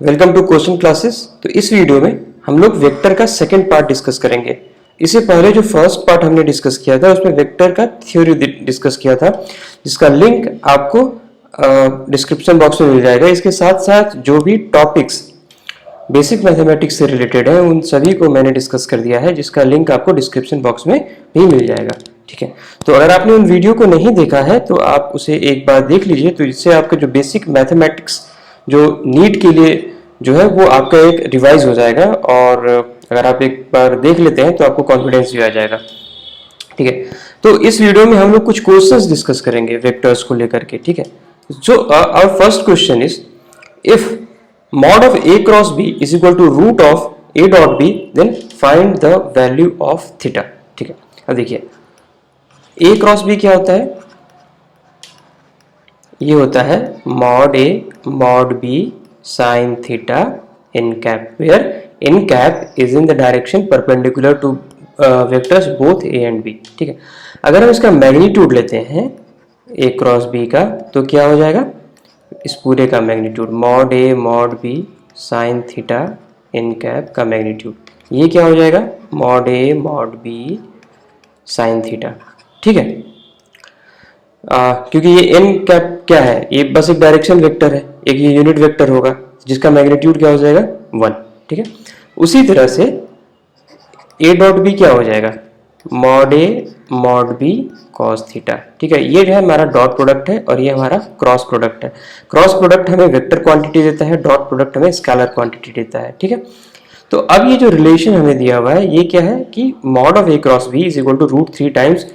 Welcome to question classes. तो इस video में हम लोग वेक्टर का सेकंड पार्ट डिस्कस करेंगे। इससे पहले जो फर्स्ट पार्ट हमने डिस्कस किया था उसमें वेक्टर का थ्योरी डिस्कस किया था, जिसका लिंक आपको डिस्क्रिप्शन बॉक्स में मिल जाएगा। इसके साथ साथ जो भी टॉपिक्स बेसिक मैथमेटिक्स से रिलेटेड है उन सभी को मैंने डिस्कस कर दिया है, जिसका लिंक आपको डिस्क्रिप्शन बॉक्स में भी मिल जाएगा। ठीक है, तो अगर आपने उन वीडियो को नहीं देखा है तो आप उसे एक बार देख लीजिए, तो इससे आपका जो बेसिक मैथमेटिक्स जो नीट के लिए जो है वो आपका एक रिवाइज हो जाएगा, और अगर आप एक बार देख लेते हैं तो आपको कॉन्फिडेंस भी आ जाएगा। ठीक है, तो इस वीडियो में हम लोग कुछ क्वेश्चंस डिस्कस करेंगे वेक्टर्स को लेकर के। ठीक है, जो our first question is, if mod of a cross b is equal to root of a dot b, then find the value of theta। ठीक है, अब देखिए a क्रॉस b क्या होता है, ये होता है mod a mod b sin theta n cap, where n cap is in the direction perpendicular to vectors both a and b। ठीक है, अगर हम इसका मैग्नीट्यूड लेते हैं a क्रॉस b का तो क्या हो जाएगा, इस पूरे का magnitude mod a mod b sin theta n cap का मैग्नीट्यूड, ये क्या हो जाएगा mod a mod b sin theta. ठीक है, क्योंकि ये n कैप क्या है, ये बस एक डायरेक्शन वेक्टर है, एक ये यूनिट वेक्टर होगा जिसका मैग्नीट्यूड क्या हो जाएगा 1। ठीक है, उसी तरह से a डॉट b क्या हो जाएगा mod a mod b cos theta. ठीक है, ये जो है हमारा डॉट प्रोडक्ट है और ये हमारा क्रॉस प्रोडक्ट है। क्रॉस प्रोडक्ट हमें वेक्टर क्वांटिटी देता है, डॉट प्रोडक्ट हमें स्केलर क्वांटिटी देता है। ठीक है, तो अब ये जो रिलेशन हमें दिया हुआ है ये क्या है कि mod of a cross b is equal to √3 times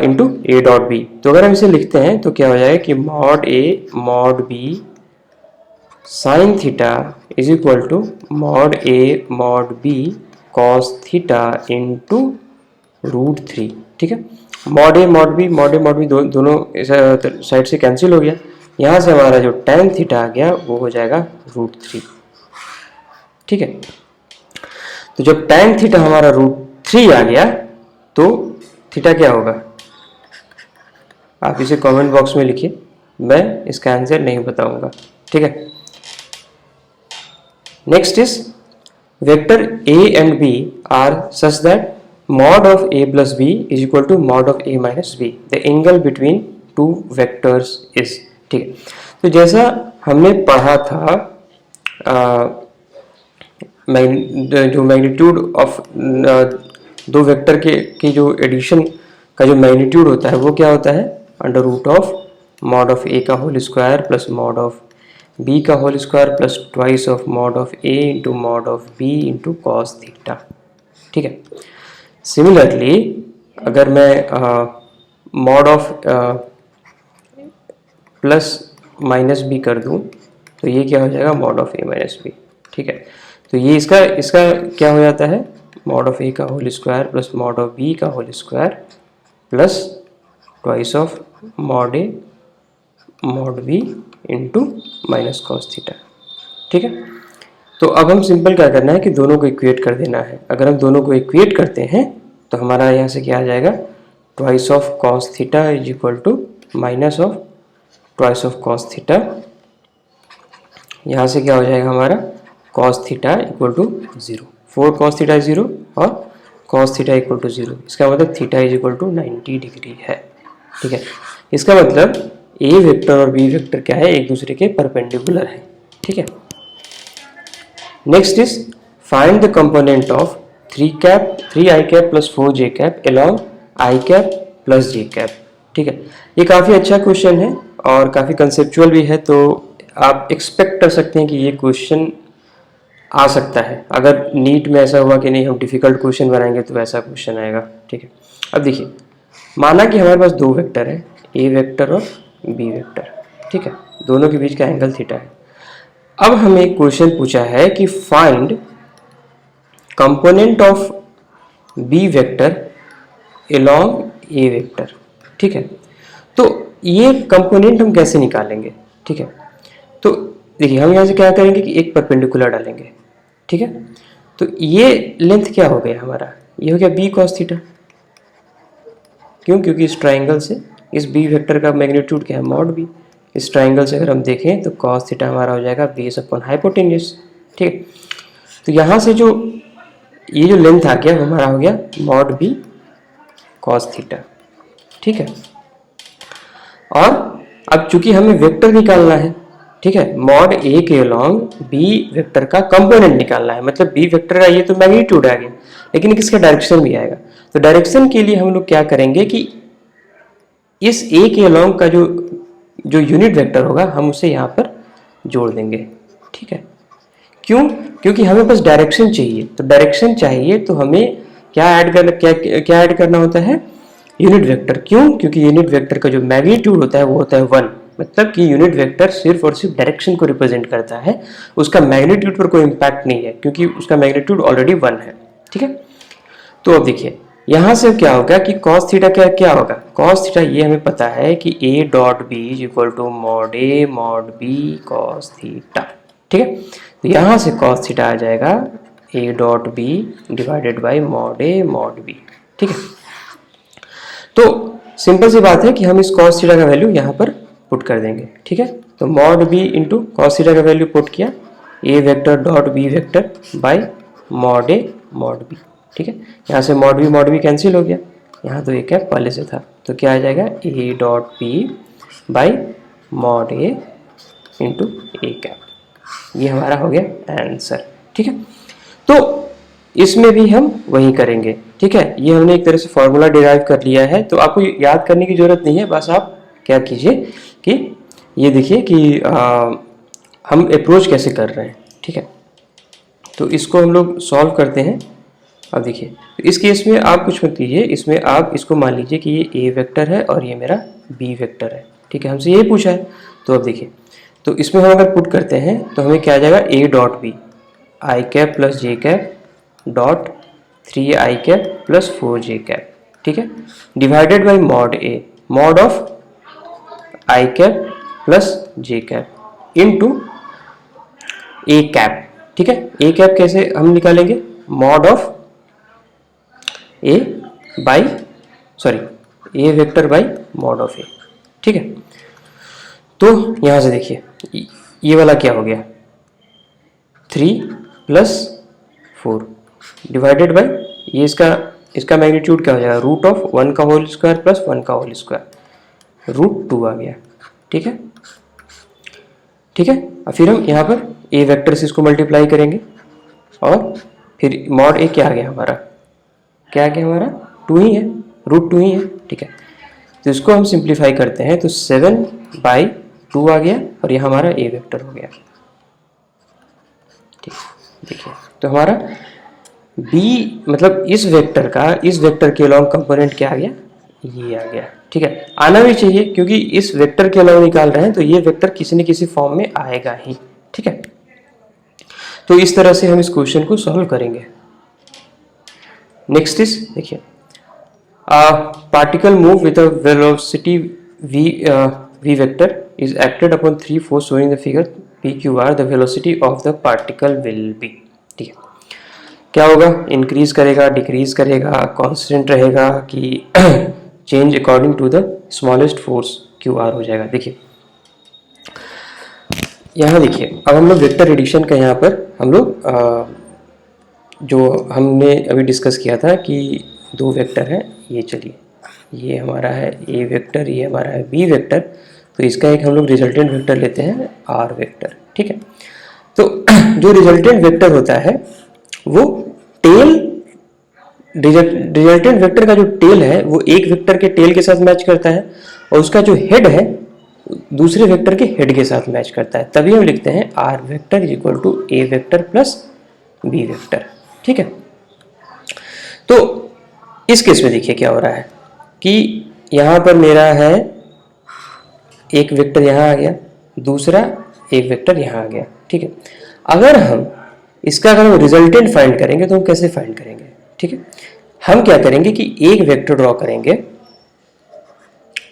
into a dot b। तो अगर हम इसे लिखते हैं तो क्या हो जाएगा कि mod a mod b sin theta is equal to mod a mod b cos theta into √3। ठीक है, mod a mod b दोनों साइड से कैंसिल हो गया, यहाँ से हमारा जो tan थीटा आ गया वो हो जाएगा √3। ठीक है, तो जब tan थीटा हमारा √3 आ गया तो थीटा क्या होगा, आप इसे कमेंट बॉक्स में लिखिए, मैं इसका आंसर नहीं बताऊंगा। ठीक है, next is vector a and b are such that mod of a plus b is equal to mod of a minus b, the angle between two vectors is। ठीक है, तो जैसा हमने पढ़ा था जो मैग्नीट्यूड ऑफ दो वेक्टर के जो एडिशन का जो मैग्नीट्यूड होता है वो क्या होता है under root of mod of a का whole square plus mod of b का whole square plus twice of mod of a into mod of b into cos theta. ठीक है, सिमिलरली अगर मैं mod of plus minus B कर दूं तो ये क्या हो जाएगा mod of a minus B. ठीक है, तो ये इसका क्या हो जाता है mod ऑफ a का whole square plus mod of b का whole square plus twice of mod a mod b into minus cos theta. ठीक है, तो अब हम सिंपल क्या करना है कि दोनों को इक्वेट कर देना है। अगर हम दोनों को इक्वेट करते हैं तो हमारा यहाँ से क्या आ जाएगा twice of cos theta is equal to minus of twice of cos theta, यहाँ से क्या हो जाएगा हमारा cos theta equal to 0, 4 cos theta 0 और कॉस थीटा इक्वल टू 0, इसका मतलब theta is equal to 90 degree है। ठीक है, इसका मतलब ए वेक्टर और बी वेक्टर क्या है, एक दूसरे के परपेंडिकुलर है। ठीक है, next is find the component of 3i cap plus 4j cap along i cap plus j cap. ठीक है, ये काफ़ी अच्छा क्वेश्चन है और काफ़ी कंसेप्चुअल भी है, तो आप एक्सपेक्ट कर सकते हैं कि ये क्वेश्चन आ सकता है। अगर नीट में ऐसा हुआ कि नहीं हम डिफ़िकल्ट क्वेश्चन बनाएंगे तो ऐसा क्वेश्चन आएगा। ठीक है, अब देखिए माना कि हमारे पास दो वेक्टर है, ए वेक्टर और बी वेक्टर। ठीक है, दोनों के बीच का एंगल थीटा है। अब हमें एक क्वेश्चन पूछा है कि find component of B vector along A vector. ठीक है, तो ये कंपोनेंट हम कैसे निकालेंगे। ठीक है, तो देखिए हम यहाँ से क्या करेंगे कि एक परपेंडिकुलर डालेंगे। ठीक है, तो ये लेंथ क्या हो गया हमारा, ये हो गया बी कॉस थीटा। क्यों, क्योंकि इस ट्राइंगल से इस बी वेक्टर का मैग्नीट्यूड क्या है mod b, इस ट्राइंगल से अगर हम देखें तो cos थीटा हमारा हो जाएगा बेस अपॉन हाइपोटेन्यूज, ठीक है। तो यहाँ से जो ये जो लेंथ आ गया वो हमारा हो गया मॉड बी cos थीटा, ठीक है। और अब चूंकि हमें वेक्टर निकालना है, ठीक है, मॉड ए के अलॉन्ग बी वेक्टर का कंपोनेंट निकालना है, मतलब बी वेक्टर का ये तो मैग्नीट्यूड आ गया, लेकिन किसका डायरेक्शन भी आएगा। तो डायरेक्शन के लिए हम लोग क्या करेंगे कि इस ए के अलॉन्ग का जो यूनिट वेक्टर होगा हम उसे यहाँ पर जोड़ देंगे, ठीक है। क्यों? क्योंकि हमें बस डायरेक्शन चाहिए, तो डायरेक्शन चाहिए तो हमें क्या ऐड करना होता है, यूनिट वेक्टर। क्यों? क्योंकि यूनिट वेक्टर का जो मैग्नीट्यूड होता है वो होता है 1, मतलब कि यूनिट वेक्टर सिर्फ और सिर्फ डायरेक्शन को रिप्रेजेंट करता है, उसका मैग्नीट्यूड पर कोई इम्पैक्ट नहीं है क्योंकि उसका मैग्नीट्यूड ऑलरेडी 1 है, ठीक है। तो अब देखिए यहाँ से क्या होगा कि cos थीटा क्या होगा, cos थीटा ये हमें पता है कि a dot B is equal to mod A mod B cos theta, ठीक है। तो यहाँ से cos थीटा आ जाएगा a dot B divided by mod A mod B, ठीक है। तो सिंपल सी बात है कि हम इस cos थीटा का वैल्यू यहाँ पर पुट कर देंगे, ठीक है। तो mod B into cos theta का वैल्यू पुट किया, a vector dot B vector by mod A mod B, ठीक है। यहाँ से मॉड बी कैंसिल हो गया, यहाँ तो ए कैप पहले से था, तो क्या आ जाएगा a dot B by mod A into A cap, ये हमारा हो गया आंसर, ठीक है। तो इसमें भी हम वही करेंगे, ठीक है। ये हमने एक तरह से फॉर्मूला डिराइव कर लिया है, तो आपको याद करने की ज़रूरत नहीं है, बस आप क्या कीजिए कि ये देखिए कि हम अप्रोच कैसे कर रहे हैं, ठीक है। तो इसको हम लोग सॉल्व करते हैं। अब देखिए तो इस केस में आप कुछ मत कीजिए, इसमें आप इसको मान लीजिए कि ये ए वेक्टर है और ये मेरा बी वेक्टर है, ठीक है, हमसे ये पूछा है। तो अब देखिए तो इसमें हम अगर पुट करते हैं तो हमें क्या आ जाएगा, A dot B I cap plus J cap dot 3 I cap plus 4 J cap, ठीक है, divided by mod A mod of I cap plus J cap into A cap, ठीक है। ए कैप कैसे हम निकालेंगे, mod of A by A vector by mod of A, ठीक है। तो यहाँ से देखिए ये वाला क्या हो गया, 3 प्लस 4 डिवाइडेड बाई ये इसका मैग्नीट्यूड क्या हो जाएगा, रूट ऑफ 1 का होल स्क्वायर प्लस 1 का होल स्क्वायर, रूट 2 आ गया, ठीक है, ठीक है। और फिर हम यहाँ पर ए वेक्टर से इसको मल्टीप्लाई करेंगे और फिर मॉड ए क्या आ गया हमारा, क्या आ गया हमारा 2 ही है, रूट 2 ही है, ठीक है। तो इसको हम सिंप्लीफाई करते हैं तो 7/2 आ गया और यह हमारा ए वेक्टर हो गया, ठीक है। देखिए तो हमारा बी मतलब इस वेक्टर के अलॉन्ग कंपोनेंट क्या आ गया, ये आ गया, ठीक है। आना भी चाहिए क्योंकि इस वेक्टर के अलॉन्ग निकाल रहे हैं तो ये वेक्टर किसी न किसी फॉर्म में आएगा ही, ठीक है। तो इस तरह से हम इस क्वेश्चन को सॉल्व करेंगे। नेक्स्ट इज देखिए, particle move with a velocity v vector is acted upon 3 force showing the figure pqr, the velocity of the particle will be, ठीक है। क्या होगा, इंक्रीज करेगा, डिक्रीज करेगा, कांस्टेंट रहेगा कि change according to the smallest force qr हो जाएगा। देखिए यहाँ देखिए अब हम लोग वेक्टर एडिशन का यहाँ पर हम लोग जो हमने अभी डिस्कस किया था कि 2 वेक्टर हैं, ये चलिए ये हमारा है ए वेक्टर, ये हमारा है बी वेक्टर, तो इसका एक हम लोग रिजल्टेंट वेक्टर लेते हैं आर वेक्टर, ठीक है। तो जो रिजल्टेंट वेक्टर होता है वो रिजल्टेंट वेक्टर का जो टेल है वो एक वेक्टर के टेल के साथ मैच करता है और उसका जो हेड है दूसरे वेक्टर के हेड के साथ मैच करता है, तभी हम लिखते हैं R vector is equal to A vector plus B vector, ठीक है। तो इस केस में देखिए क्या हो रहा है कि यहाँ पर मेरा है एक वेक्टर यहाँ आ गया, दूसरा एक वेक्टर यहाँ आ गया, ठीक है। अगर हम रिजल्टेंट फाइंड करेंगे तो हम कैसे फाइंड करेंगे, ठीक है। हम क्या करेंगे कि एक वेक्टर ड्रॉ करेंगे,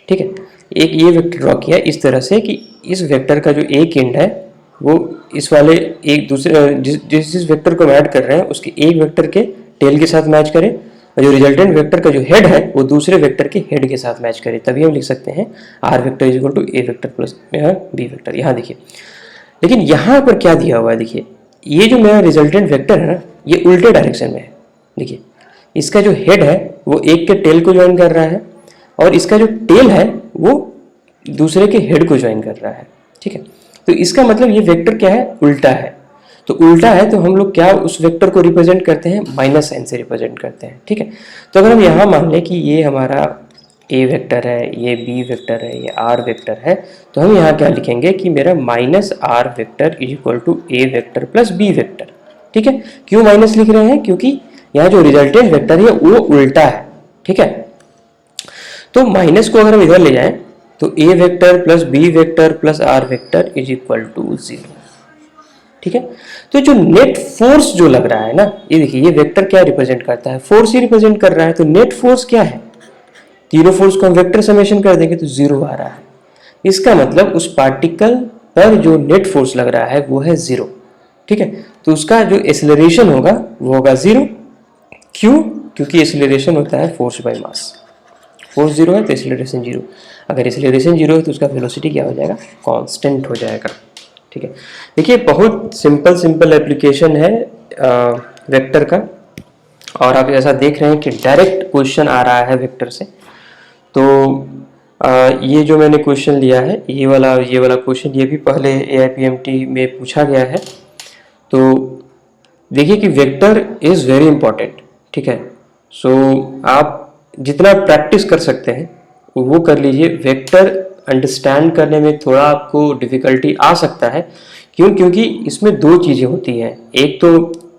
ठीक है, एक ये वेक्टर ड्रॉ किया इस तरह से कि इस वेक्टर का जो एक एंड है वो इस वाले एक दूसरे जिस वेक्टर को हम ऐड कर रहे हैं उसके एक वेक्टर के टेल के साथ मैच करें जो रिजल्टेंट वेक्टर का जो हेड है वो दूसरे वेक्टर के हेड के साथ मैच करे, तभी हम लिख सकते हैं R vector is equal to A vector plus B vector. यहाँ देखिए, लेकिन यहाँ पर क्या दिया हुआ है, देखिए ये जो मेरा रिजल्टेंट वेक्टर है ना, ये उल्टे डायरेक्शन में है। देखिए इसका जो हेड है वो एक के टेल को ज्वाइन कर रहा है, और इसका जो टेल है वो दूसरे के हेड को ज्वाइन कर रहा है, ठीक है। तो इसका मतलब ये वेक्टर क्या है, उल्टा है। तो उल्टा है तो हम लोग क्या उस वेक्टर को रिप्रेजेंट करते हैं, माइनस साइन से रिप्रेजेंट करते हैं, ठीक है। तो अगर हम यहाँ मान लें कि ये हमारा ए वेक्टर है, ये बी वेक्टर है, ये आर वेक्टर है, तो हम यहाँ क्या लिखेंगे कि मेरा minus R vector is equal to A vector plus B vector, ठीक है। क्यों माइनस लिख रहे हैं, क्योंकि यहाँ जो रिजल्टेंट वेक्टर है वो उल्टा है, ठीक है। तो माइनस को अगर हम इधर ले जाएं तो A vector plus B vector plus R vector is equal to 0, ठीक है। तो जो नेट फोर्स जो लग रहा है ना, ये देखिए ये वेक्टर क्या रिप्रेजेंट करता है, फोर्स ही रिप्रेजेंट कर रहा है। तो नेट फोर्स क्या है, तीनों फोर्स को हम वेक्टर समेशन कर देंगे तो 0 आ रहा है। इसका मतलब उस पार्टिकल पर जो नेट फोर्स लग रहा है वो है 0, ठीक है। तो उसका जो एक्सेलरेशन होगा वो होगा 0। क्यों, क्योंकि एक्सेलरेशन होता है फोर्स बाय मास। फोर्स 0 है तो एक्सेलरेशन 0, अगर एक्सेलरेशन 0 है तो उसका वेलोसिटी क्या हो जाएगा, कांस्टेंट हो जाएगा, ठीक है। देखिए बहुत सिंपल एप्लीकेशन है वेक्टर का, और आप ऐसा देख रहे हैं कि डायरेक्ट क्वेश्चन आ रहा है वेक्टर से। तो ये जो मैंने क्वेश्चन लिया है, ये वाला क्वेश्चन, ये भी पहले AIPMT में पूछा गया है। तो देखिए कि वेक्टर इज़ वेरी इंपॉर्टेंट, ठीक है। सो आप जितना प्रैक्टिस कर सकते हैं वो कर लीजिए। वेक्टर अंडरस्टैंड करने में थोड़ा आपको डिफ़िकल्टी आ सकता है, क्योंकि इसमें दो चीज़ें होती हैं, एक तो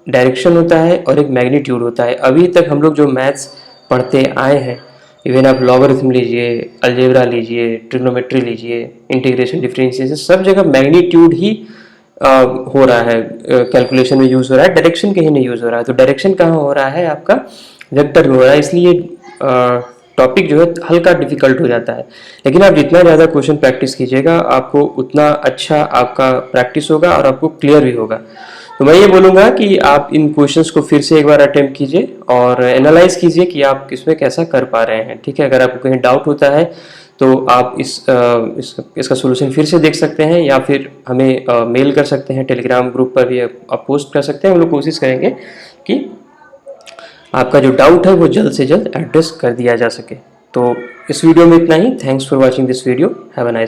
डायरेक्शन होता है और एक मैग्नीट्यूड होता है। अभी तक हम लोग जो मैथ्स पढ़ते आए हैं, इवन आप लॉगरिथम लीजिए, अलजेब्रा लीजिए, ट्रिग्नोमेट्री लीजिए, इंटीग्रेशन, डिफरेंशिएशन, सब जगह मैग्नीट्यूड ही हो रहा है, कैलकुलेशन में यूज़ हो रहा है, डायरेक्शन कहीं नहीं यूज़ हो रहा है। तो डायरेक्शन कहाँ हो रहा है, आपका वेक्टर में हो रहा है, इसलिए टॉपिक जो है हल्का डिफिकल्ट हो जाता है। लेकिन आप जितना ज़्यादा क्वेश्चन प्रैक्टिस कीजिएगा आपको उतना अच्छा आपका प्रैक्टिस होगा और आपको क्लियर भी होगा। तो मैं ये बोलूँगा कि आप इन क्वेश्चंस को फिर से एक बार अटेम्प्ट कीजिए और एनालाइज कीजिए कि आप किसमें कैसा कर पा रहे हैं, ठीक है। अगर आपको कहीं डाउट होता है तो आप इसका सोल्यूशन फिर से देख सकते हैं, या फिर हमें मेल कर सकते हैं, टेलीग्राम ग्रुप पर भी आप पोस्ट कर सकते हैं। हम लोग कोशिश करेंगे कि आपका जो डाउट है वो जल्द से जल्द एड्रेस कर दिया जा सके। तो इस वीडियो में इतना ही। Thanks for watching this video. Have a nice